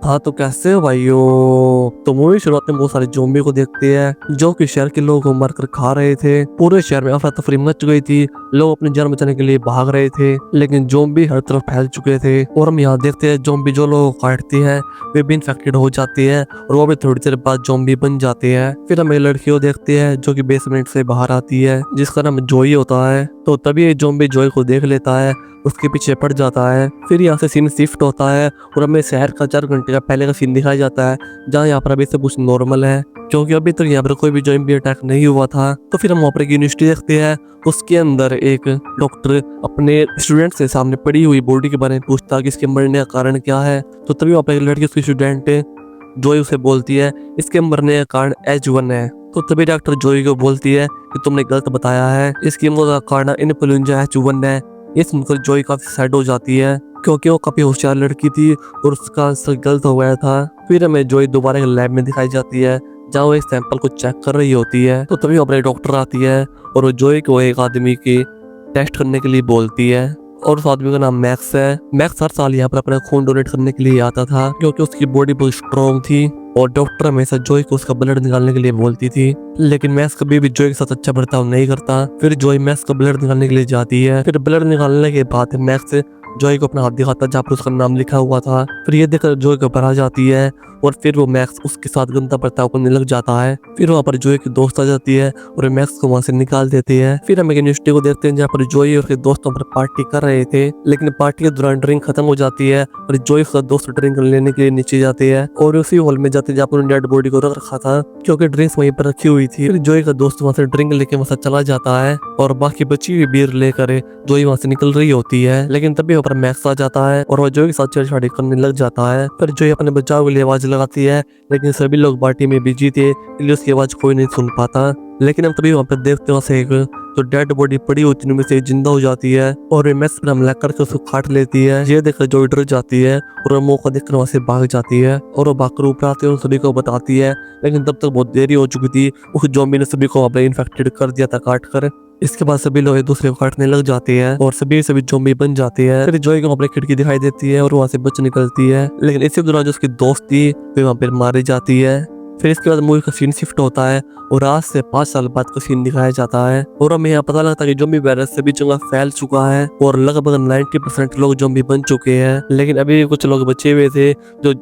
हाँ तो कैसे हो भाइयों। तो मूवी शुरुआत में बहुत सारे ज़ॉम्बी को देखते हैं जो कि शहर के लोगों को मारकर खा रहे थे। पूरे शहर में अफरा तफरी मच गई थी। लोग अपनी जान बचाने के लिए भाग रहे थे लेकिन ज़ॉम्बी हर तरफ फैल चुके थे। और हम यहाँ देखते हैं ज़ॉम्बी जो लोगों को काटती है वे भी इन्फेक्टेड हो जाती है और वो भी थोड़ी देर बाद ज़ॉम्बी बन जाते हैं। फिर हम एक लड़की को देखते हैं जो कि बेसमेंट से बाहर आती है जिसका नाम जोई होता है। तो तभी ये ज़ॉम्बी जोई को देख लेता है, उसके पीछे पड़ जाता है। फिर यहाँ से सीन शिफ्ट होता है और हमें शहर का 4 घंटे का पहले का सीन दिखाया जाता है जहाँ यहाँ पर अभी सब कुछ नॉर्मल है क्योंकि अभी तक यहाँ पर कोई भी ज़ॉम्बी अटैक नहीं हुआ था। तो फिर हम वहाँ पर एक यूनिवर्सिटी देखते हैं। उसके अंदर एक डॉक्टर अपने स्टूडेंट से सामने पड़ी हुई बॉडी के बारे में पूछता है कि इसके मरने का कारण क्या है। तो तभी वहाँ पर एक लड़की उसकी स्टूडेंट जोई उसे बोलती है इसके मरने का कारण H1 है। तो तभी डॉक्टर जोई को बोलती है कि तुमने गलत बताया है, इसकी मौत का कारण इन्फ्लुएंजा H1 है। ये सुनकर जोई काफी सैड हो जाती है क्योंकि वो काफी होशियार लड़की थी और उसका आंसर गलत हो गया था। फिर हमें जोई दोबारा एक लैब में दिखाई जाती है जहाँ वो एक सैंपल को चेक कर रही होती है। तो तभी अपने डॉक्टर आती है और वो जोई को एक आदमी की टेस्ट करने के लिए बोलती है और उस आदमी का नाम मैक्स है। मैक्स हर साल यहाँ पर अपना खून डोनेट करने के लिए आता था क्योंकि उसकी बॉडी बहुत स्ट्रॉन्ग थी और डॉक्टर हमेशा जोई को उसका ब्लड निकालने के लिए बोलती थी लेकिन मैक्स कभी भी जोई के साथ अच्छा बर्ताव नहीं करता। फिर जोई मैक्स का ब्लड निकालने के लिए जाती है। फिर ब्लड निकालने के बाद मैक्स जोई को अपना हाथ दिखाता जहाँ पर उसका नाम लिखा हुआ था। फिर ये देखकर जोई घबरा जाती है और फिर वो मैक्स उसके साथ गंदा बर्ताव करने लग जाता है। फिर वहाँ पर जोई की दोस्त आ जाती है और मैक्स को वहाँ से निकाल देती है। फिर हम एक यूनिवर्सिटी को देखते हैं जहाँ पर जोई और उसके दोस्तों पर पार्टी कर रहे थे लेकिन पार्टी के दौरान ड्रिंक खत्म हो जाती है और जोई उसका दोस्त ड्रिंक लेने के लिए नीचे जाते हैं और उसी हॉल में जाते जहाँ पर उन्होंने डेड बॉडी को रख रखा था क्योंकि ड्रिंक्स वहीं पर रखी हुई थी। फिर जोई का दोस्त वहाँ से ड्रिंक लेके वहाँ से चला जाता है और बाकी बची हुई बीयर लेकर जोई वहाँ से निकल रही होती है लेकिन तभी वहाँ पर मैक्स आ जाता है और वो जोई के साथ छेड़छाड़ी करने लग जाता है। फिर जोई अपने बचाव के लिए आवाज लगाती है लेकिन सभी लोग पार्टी में बिजी थे इसलिए उसकी आवाज कोई नहीं सुन पाता। लेकिन हम तभी वहाँ पर देखते हैं से एक जो डेड बॉडी पड़ी हुई तीनों में से जिंदा हो जाती है और मैक्स पर हमला करके उसको काट लेती है। ये देखकर जोई डर जाती है और वो मौका देखकर वहाँ से भाग जाती है और वो भागकर ऊपर आती है और सभी को बताती है लेकिन तब तक बहुत देरी हो चुकी थी। उस ज़ॉम्बी ने सभी को वहाँ पर इन्फेक्टेड कर दिया था काट कर। इसके बाद सभी लोग एक दूसरे को काटने लग जाते हैं और सभी ज़ॉम्बी बन जाते हैं। फिर जोई को अपनी खिड़की दिखाई देती है और वहाँ से बच निकलती है लेकिन इसी दौरान जो उसकी दोस्त थी वे वहाँ पर मारी जाती है। फिर इसके बाद मूवी का सीन शिफ्ट होता है और आज से 5 साल बाद का सीन दिखाया जाता है और हमें यहाँ पता लगता है कि ज़ॉम्बी वायरस सभी जगह फैल चुका है और लगभग 90% लोग ज़ॉम्बी बन चुके हैं लेकिन अभी कुछ लोग बचे हुए थे जो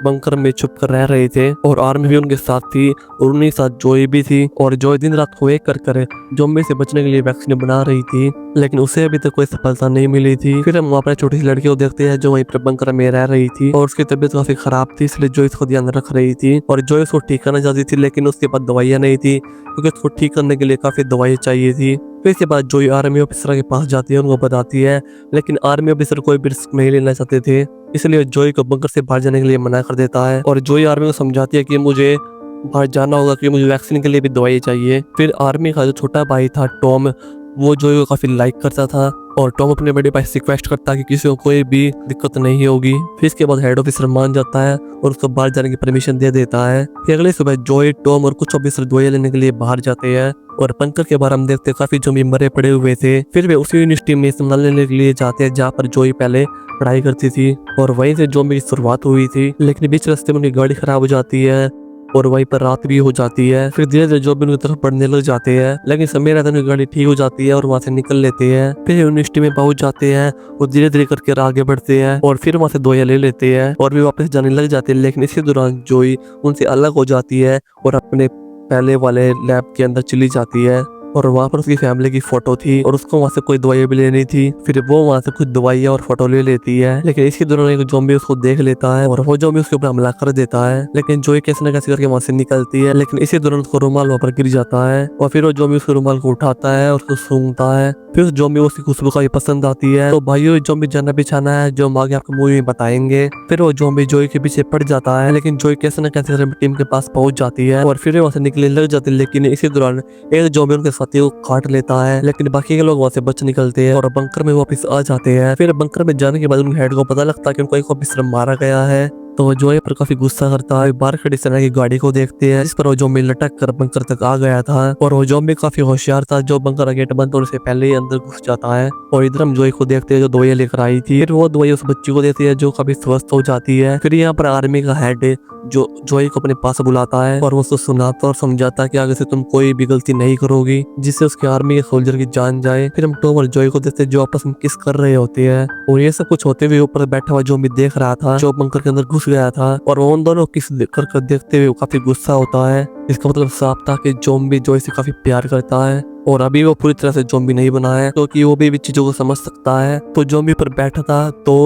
बंकर में छुप कर रह रहे थे और आर्मी भी उनके साथ थी और उन्हीं साथ जोई भी थी और जोई दिन रात को एक कर ज़ॉम्बी से बचने के लिए वैक्सीन बना रही थी लेकिन उसे अभी तक कोई सफलता नहीं मिली थी। फिर हम वहाँ पर छोटी सी लड़की को देखते हैं जो वहीं पर बंकर में रह रही थी और उसकी तबीयत काफी खराब थी इसलिए जोई इसको ध्यान रख रही थी और जोई उसको ठीक करना चाहती थी लेकिन उसके पास दवाइयाँ नहीं थी क्योंकि उसको ठीक करने के लिए काफी दवाइयाँ चाहिए थी। फिर इसके बाद जोई आर्मी ऑफिसर के पास जाती है उनको बताती है लेकिन आर्मी ऑफिसर कोई भी रिस्क नहीं लेना चाहते थे इसलिए जोई को बंकर से बाहर जाने के लिए मना कर देता है और जोई आर्मी को समझाती है कि मुझे बाहर जाना होगा कि मुझे वैक्सीन के लिए भी दवाई चाहिए। फिर आर्मी का जो छोटा भाई था टॉम वो जोई को काफी लाइक करता था और टॉम अपने बड़े भाई से रिक्वेस्ट करता है कि किसी को कोई भी दिक्कत नहीं होगी। फिर इसके बाद हेड ऑफिसर मान जाता है और उसको बाहर जाने की परमिशन दे देता है। फिर अगले सुबह जोई टॉम और कुछ ऑफिसर दवाई लेने के लिए बाहर जाते हैं और बंकर के बाहर हम देखते हैं काफी ज़ॉम्बी मरे पड़े हुए थे। फिर वे उसी यूनिवर्सिटी में इस्तेमाल लेने के लिए जाते हैं जहाँ पर जोई पहले पढ़ाई करती थी और वहीं से ज़ॉम्बी की शुरुआत हुई थी लेकिन बीच रास्ते में उनकी गाड़ी खराब हो जाती है और वहीं पर रात भी हो जाती है। फिर धीरे धीरे ज़ॉम्बी उनकी तरफ बढ़ने लग जाते हैं लेकिन समय रहते उनकी गाड़ी ठीक हो जाती है और वहाँ से निकल लेते हैं। फिर यूनिवर्सिटी में पहुंच जाते हैं और धीरे धीरे करके आगे बढ़ते हैं और फिर वहाँ से दवाइयाँ ले लेते हैं और भी वापस जाने लग जाते हैं लेकिन इसी दौरान जोई उनसे अलग हो जाती है और अपने पहले वाले लैब के अंदर चली जाती है और वहाँ पर उसकी फैमिली की फोटो थी और उसको वहाँ से कोई दवाइयाँ भी लेनी थी। फिर वो वहाँ से कुछ दवाइयाँ और फोटो ले लेती है लेकिन इसी दौरान एक ज़ॉम्बी उसको देख लेता है और वो ज़ॉम्बी उसके ऊपर हमला कर देता है लेकिन जोई कैसे न कैसे करके वहाँ से निकलती है लेकिन इसी दौरान उसको रुमाल वहाँ पर गिर जाता है और फिर वो ज़ॉम्बी उसके रुमाल को उठाता है और उसको सूंघता है। फिर उस ज़ॉम्बी को उसकी खुशबू काफी पसंद आती है। तो भाइयों ज़ॉम्बी जाना बिछाना है जो हम आगे आपको मूवी में बताएंगे। फिर वो ज़ॉम्बी जोई के पीछे पड़ जाता है लेकिन जोई कैसे न कैसे टीम के पास पहुंच जाती है और फिर वहाँ से निकलने लग जाती है लेकिन इसी दौरान एक ज़ॉम्बी उनके साथी को काट लेता है लेकिन बाकी के लोग वहाँ से बच निकलते हैं और बंकर में वापस आ जाते हैं। फिर बंकर में जाने के बाद उनके हेड को पता लगता है कि उनको एक ऑफिसर मारा गया है तो जोई पर काफी गुस्सा करता है। बाहर खड़ी सेना की गाड़ी को देखते हैं जिस पर वो ज़ॉम्बी लटक कर बंकर तक आ गया था और वो ज़ॉम्बी काफी होशियार था जो बंकर का गेट बंद होने से पहले ही अंदर घुस जाता है। और इधर हम जोई को देखते हैं जो दवाइयाँ लेकर आई थी। फिर वो दवाई उस बच्ची को देती है जो काफी स्वस्थ हो जाती है। फिर यहाँ पर आर्मी का हेड जो जोई को अपने पास बुलाता है और वो उसको सुनाता और समझाता है कि आगे से तुम कोई भी गलती नहीं करोगी जिससे उसके आर्मी के सोल्जर की जान जाए। फिर हम टॉम और जोई को देखते हैं जो आपस में किस कर रहे होते हैं और ये सब कुछ होते हुए ऊपर बैठा हुआ ज़ॉम्बी देख रहा था जो बंकर के अंदर घुस गया था और वो उन दोनों किस कर देखते हुए काफी गुस्सा होता है। इसका मतलब साफ था कि ज़ॉम्बी जोई से काफी प्यार करता है और अभी वो पूरी तरह से ज़ॉम्बी नहीं बना है क्योंकि वो भी चीजों को समझ सकता है। तो ज़ॉम्बी पर बैठा था तो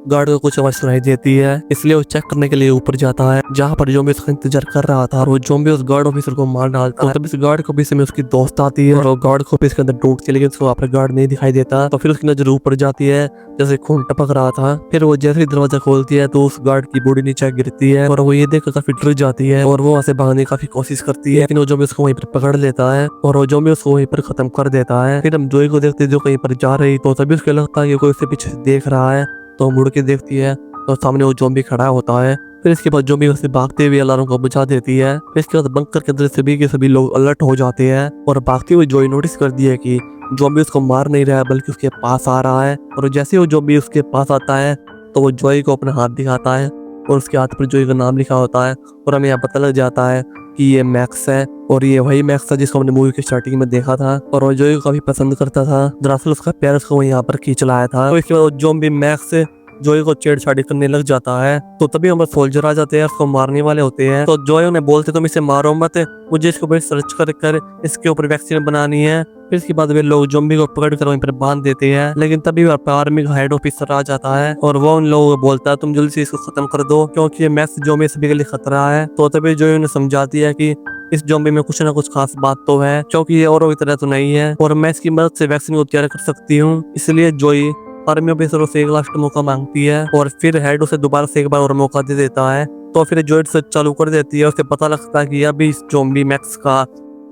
गार्ड को कुछ आवाज सुनाई देती है इसलिए वो चेक करने के लिए ऊपर जाता है जहाँ पर ज़ॉम्बी उसका इंतजार कर रहा था और वो ज़ॉम्बी उस गार्ड ऑफिसर को मार डालता है। तब इस गार्ड ऑफिस में उसकी दोस्त आती है और वो गार्ड ऑफिस के अंदर ढूंढती है लेकिन उसको वहाँ पर गार्ड नहीं दिखाई देता। तो फिर उसकी नजर ऊपर जाती है जैसे खून टपक रहा था। फिर वो जैसे ही दरवाजा खोलती है तो उस गार्ड की बॉडी नीचे गिरती है और वो ये देखकर काफी डर जाती है और वो वहाँ से भागने की काफी कोशिश करती है लेकिन वो ज़ॉम्बी उसको वहीं पर पकड़ लेता है और वो ज़ॉम्बी उसको वहीं पर खत्म कर देता है। फिर हम जोई को देखते जो कहीं पर जा रही तो तभी उसको लगता है कि कोई उसके पीछे देख रहा है तो मुड़ के देखती है तो सामने वो ज़ॉम्बी खड़ा होता है। फिर इसके बाद ज़ॉम्बी उसे भागते हुए अलार्म को बुझा देती है। फिर इसके बाद बंकर के अंदर सभी के सभी लोग अलर्ट हो जाते हैं और भागते हुए जोई नोटिस कर दिया कि ज़ॉम्बी उसको मार नहीं रहा है बल्कि उसके पास आ रहा है और जैसे वो ज़ॉम्बी उसके पास आता है तो वो जोई को अपना हाथ दिखाता है और उसके हाथ पर जोई का नाम लिखा होता है और हमें यहाँ पता लग जाता है कि ये मैक्स है और ये वही मैक्स था जिसको हमने मूवी की स्टार्टिंग में देखा था और वो जोई को काफी पसंद करता था। दरअसल उसका प्यार उसको यहाँ पर खींच लाया था। तो इसके बाद ज़ॉम्बी मैक्स जोई को छेड़छाड़ी करने लग जाता है तो तभी हमारे सोल्जर आ जाते हैं उसको मारने वाले होते हैं। तो जोई उन्हें बोलते तुम इसे मारो मत, मुझे इसके ऊपर सर्च कर इसके ऊपर वैक्सीन बनानी है। फिर इसके बाद वे लोग ज़ॉम्बी को पकड़ कर वहीं पर बांध देते हैं लेकिन तभी आर्मी का हेड ऑफिसर आ जाता है और वो उन लोगों को बोलता है तुम जल्दी से इसको खत्म कर दो क्योंकि ये मैक्स ज़ॉम्बी सभी के लिए खतरा है। तो तभी जोई उन्हें समझाती है कि इस ज़ॉम्बी में कुछ ना कुछ खास बात तो है क्योंकि ये औरों की तरह तो नहीं है और मैं इसकी मदद से वैक्सीन को तैयार कर सकती हूँ। इसलिए जोई आर्मी ऑफिसरों से एक लास्ट मौका मांगती है और फिर हेड उसे दोबारा से एक बार और मौका दे देता है। तो फिर जोई से चालू कर देती है। उसे पता लगता है कि अभी इस ज़ॉम्बी मैक्स का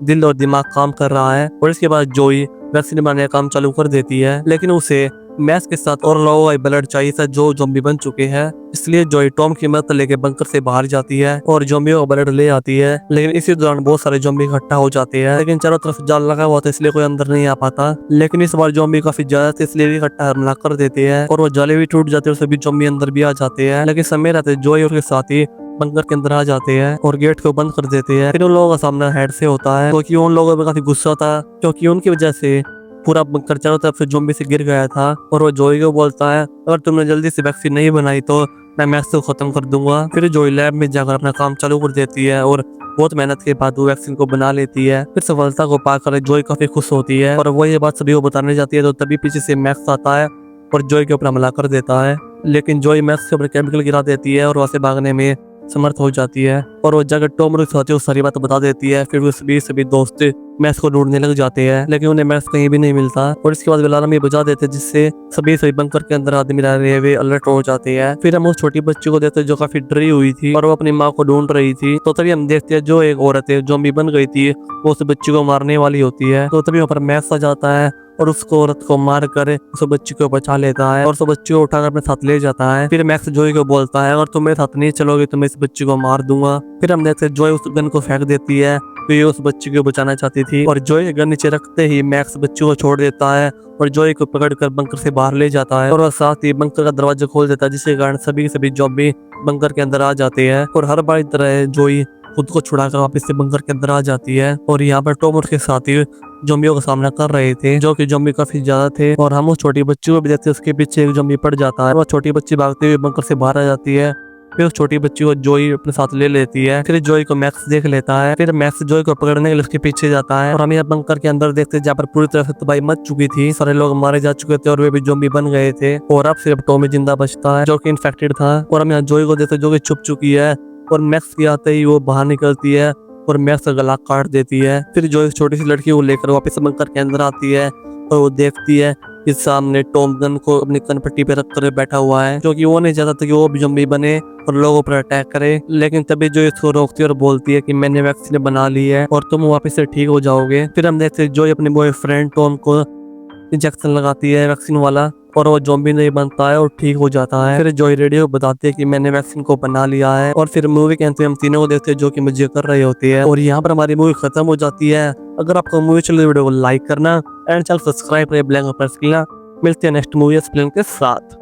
दिल और दिमाग काम कर रहा है और इसके बाद जोई वैक्सीन बनाने का काम चालू कर देती है लेकिन उसे मैक्स के साथ और लोगों का ब्लड चाहिए था जो ज़ॉम्बी बन चुके हैं। इसलिए जोई टॉम की मदद लेके बंकर से बाहर जाती है और ज़ॉम्बियों का ब्लड ले आती है लेकिन इसी दौरान बहुत सारे ज़ॉम्बी इकट्ठा हो जाते हैं लेकिन चारों तरफ जाल लगा हुआ था इसलिए कोई अंदर नहीं आ पाता। लेकिन इस बार ज़ॉम्बी काफी ज्यादा थे इसलिए भी इकट्ठा हमला कर देते हैं और वो जाले भी टूट जाते हैं और सभी ज़ॉम्बी अंदर भी आ जाते हैं। लेकिन समय रहते जोई और उसके साथी बंकर के अंदर आ जाते हैं और गेट को बंद कर देते हैं। फिर उन लोगों का सामना हेड से होता है क्योंकि उन लोगों में काफी गुस्सा था क्योंकि उनकी वजह से पूरा बंकर चारों तरफ से ज़ॉम्बी से गिर गया था और वो जोई को बोलता है अगर तुमने जल्दी से वैक्सीन नहीं बनाई तो मैं मैक्स को खत्म कर दूंगा। फिर जोई लैब में जाकर अपना काम चालू कर देती है और बहुत मेहनत के बाद वो वैक्सीन को बना लेती है। फिर सफलता को पाकर जोई काफी खुश होती है और वो ये बात सभी को बताने जाती है तो तभी पीछे से मैक्स आता है और जोई के ऊपर हमला कर देता है लेकिन जोई मैक्स के ऊपर केमिकल गिरा देती है और वहां से भागने में समर्थ हो जाती है और वो जाकर टॉम और साथी को सारी बात बता देती है। फिर वो सभी दोस्त मैक्स को ढूंढने लग जाते हैं लेकिन उन्हें मैक्स कहीं भी नहीं मिलता और इसके बाद अलार्म भी बजा देते हैं जिससे सभी बंकर के अंदर आदमी रह रहे हुए अलर्ट हो जाते हैं। फिर हम उस छोटी बच्ची को देखते हैं जो काफी डरी हुई थी और वो अपनी माँ को ढूंढ रही थी। तो तभी हम देखते हैं जो एक औरत है ज़ॉम्बी बन गई थी वो उस बच्ची को मारने वाली होती है। तो तभी वहाँ पर मैक्स आ जाता है और उसको औरत को मार कर उस बच्ची को बचा लेता है और उस बच्ची को उठाकर अपने साथ ले जाता है। फिर मैक्स जोई को बोलता है अगर तुम मेरे साथ नहीं चलोगे तो मैं इस बच्ची को मार दूंगा। फिर हम देखते हैं जोई उस गन को फेंक देती है तो ये उस बच्ची को बचाना चाहती थी और जोई गन नीचे रखते ही मैक्स बच्ची को छोड़ देता है और जोई को पकड़कर बंकर से बाहर ले जाता है और वह साथ ही बंकर का दरवाजा खोल देता है जिसके कारण सभी ज़ॉम्बी बंकर के अंदर आ जाते हैं और हर बार तरह जोई खुद को छुड़ाकर वापस से बंकर के अंदर आ जाती है। और यहाँ पर टॉम और उसके साथी ज़ॉम्बियों का सामना कर रहे थे जो कि ज़ॉम्बी काफी ज्यादा थे और हम उस छोटी बच्ची को भी देखते उसके पीछे एक ज़ॉम्बी पड़ जाता है। वह छोटी बच्ची भागते हुए बंकर से बाहर आ जाती है। फिर उस छोटी बच्ची को जोई अपने साथ ले लेती है। फिर जोई को मैक्स देख लेता है। फिर मैक्स जोई को पकड़ने के लिए उसके पीछे जाता है और हम यहाँ बंकर के अंदर देखते हैं जहाँ पर पूरी तरह से तबाही मच चुकी थी। सारे लोग मारे जा चुके थे और वे भी ज़ॉम्बी बन गए थे और अब सिर्फ टॉमी जिंदा बचता है जो कि इन्फेक्टेड था। और हम यहाँ जोई को देखते जो कि छुप चुकी है और मैक्स के आते ही वो बाहर निकलती है और मैक्स का गला काट देती है। फिर जो एक छोटी सी लड़की वो लेकर वापस बंकर के अंदर आती है और वो देखती है कि सामने टॉम गन को अपनी कनपट्टी पे रख कर बैठा हुआ है क्योंकि वो नहीं चाहता था कि वो भी ज़ॉम्बी बने और लोगों पर अटैक करे। लेकिन तभी जो इसको रोकती है और बोलती है कि मैंने वैक्सीन बना ली है और तुम वापस से ठीक हो जाओगे। फिर हम देखते हैं जो अपने बॉयफ्रेंड टॉम को इंजेक्शन लगाती है वैक्सीन वाला और वो ज़ॉम्बी नहीं बनता है और ठीक हो जाता है। फिर जॉय रेडियो बताती है कि मैंने वैक्सीन को बना लिया है और फिर मूवी के अंत में हम तीनों को देखते हैं जो कि मजे कर रहे होते हैं और यहाँ पर हमारी मूवी खत्म हो जाती है। अगर आपको मूवी चल वीडियो को लाइक करना एंड चैनल सब्सक्राइब करें, बेल आइकन प्रेस करना। मिलते हैं नेक्स्ट मूवी एक्सप्लेन के साथ।